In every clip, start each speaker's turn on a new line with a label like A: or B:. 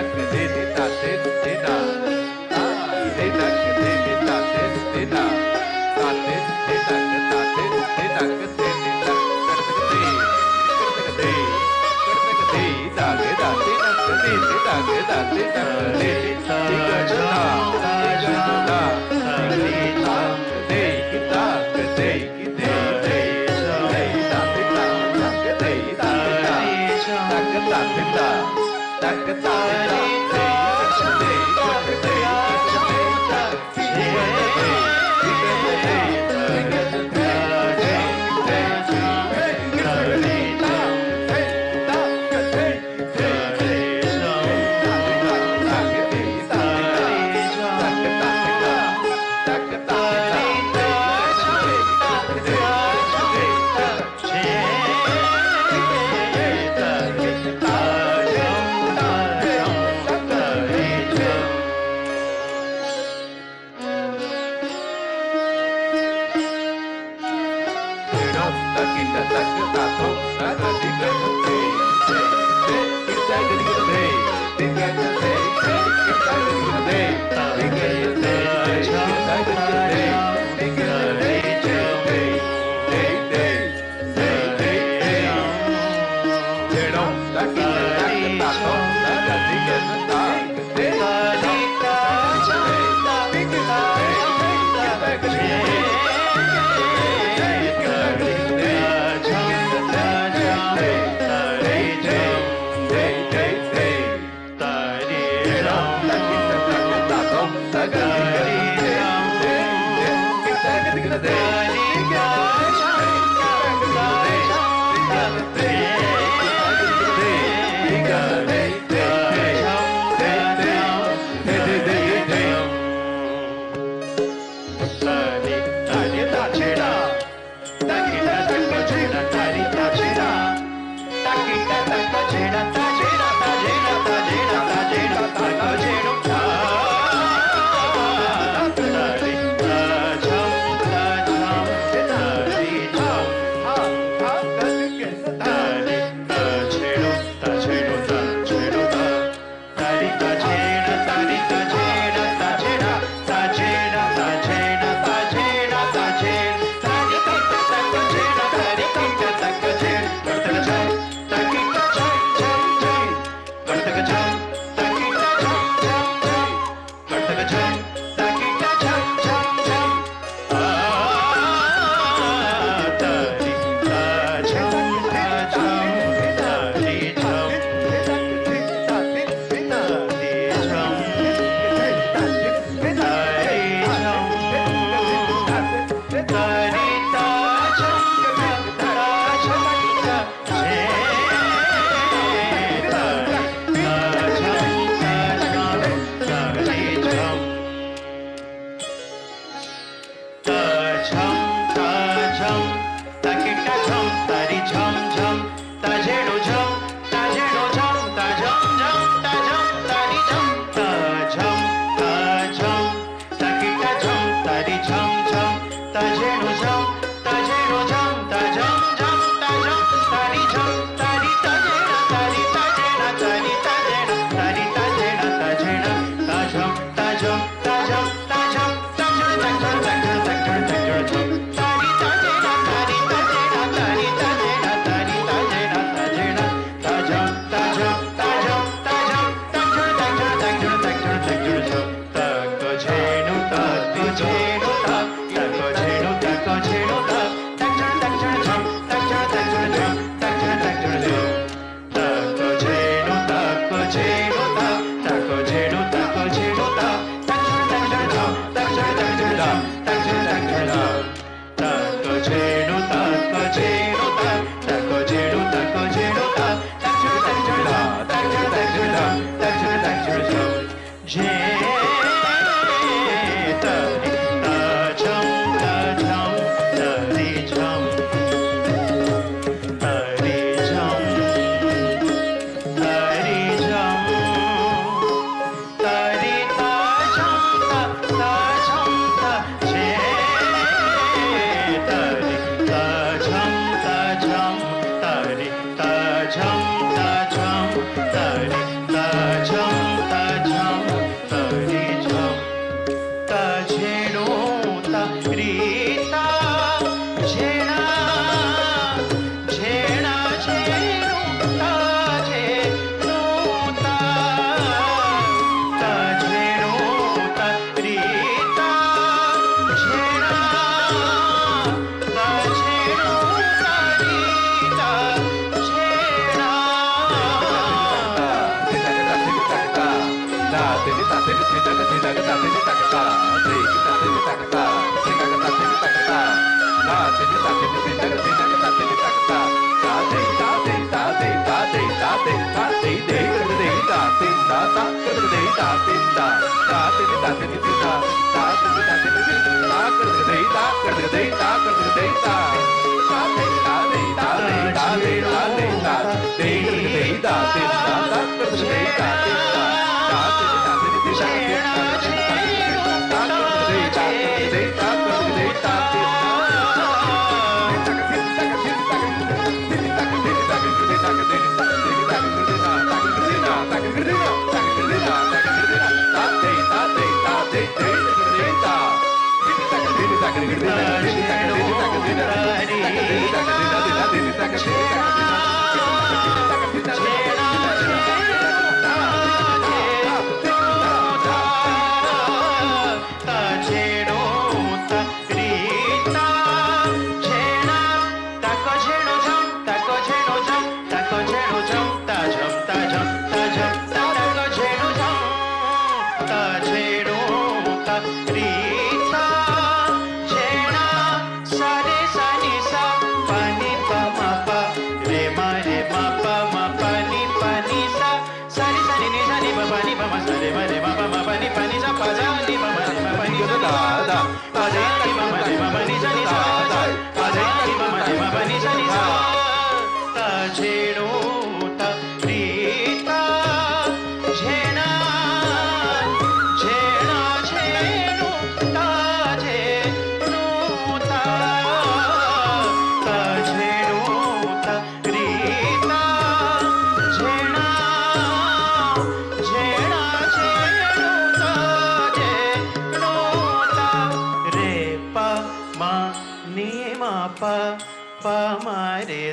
A: Thank you.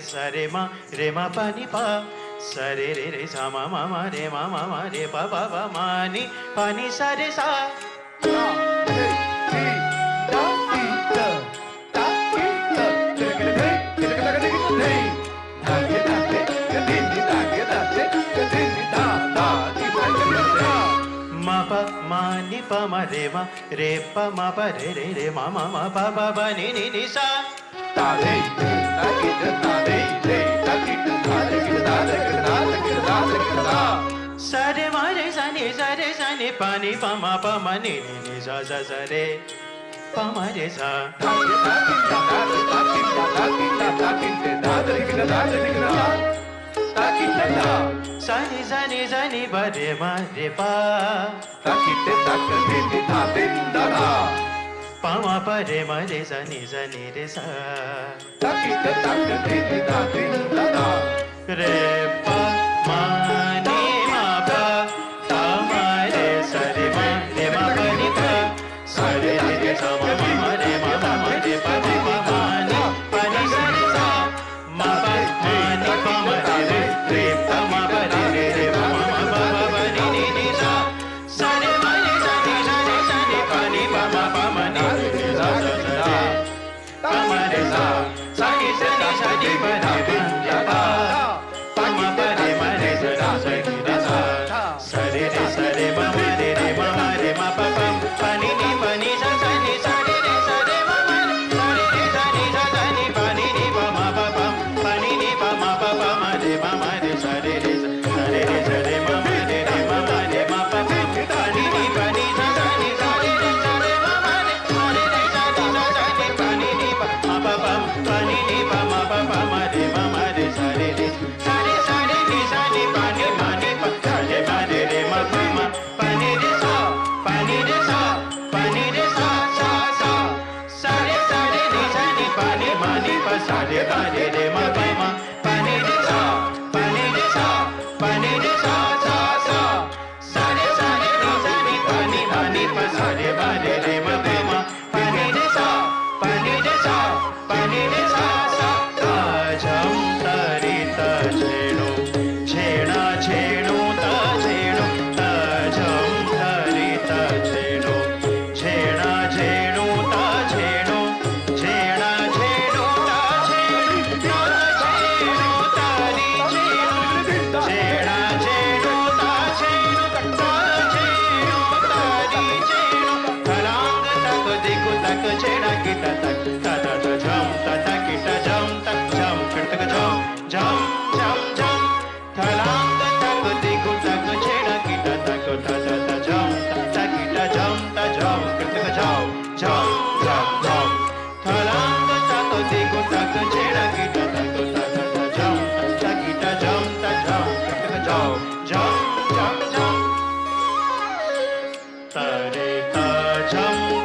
A: Sare ma re ma pa ni pa sare re re sa ma ma ma re pa pa pa ma ni pa ni sa re sa ma pa ma ni pa ma re pa ma pa re ma ma pa pa pa ni ni sa ta re Sare mare sani pani pa ma ni ni sa re pa ma re sa sani ba re ma re pa pa ma pa re ma re sani re sa re pa ma ni ma pa ta ma re sa re ma pa ni pa sa re re sa ma re ma re pa ma ni pa ni sa re sa ma pa ma ni pa ma re pa ma pa re ma pa ni ni sa sa re ma re sa ni pa ni pa ma ni sa sa pa ma re sa sa ni pa ni pa pa ma pa re ma re sa sa re ma re ma pa pa ni sa sa ni sa re ma sa re sa ni pa ni pa ma pa pa ni pa ma pa ma re sa re ma re ma pa pa ni pa ni sa sa ni sa re ma re sa ni pa ni pa ma pa pa ni pa ma pa pa ma re sa re ni sa ni pa ni ma ni pa re ma pa ma pa ni re sa pa ni तक छेड़ा कीटा तक ता ता ता झम ता ता कीटा झम तक झम खिड़तक झम झम झम झम थलांग तक दिगु तक छेड़ा कीटा तक ता ता ता झम ता कीटा झम ता झम खिड़तक झम झम झम झम थलांग तक दिगु तक छेड़ा कीटा तक ता ता ता झम ता कीटा झम ता झम खिड़तक झम झम झम झम तरे ता झम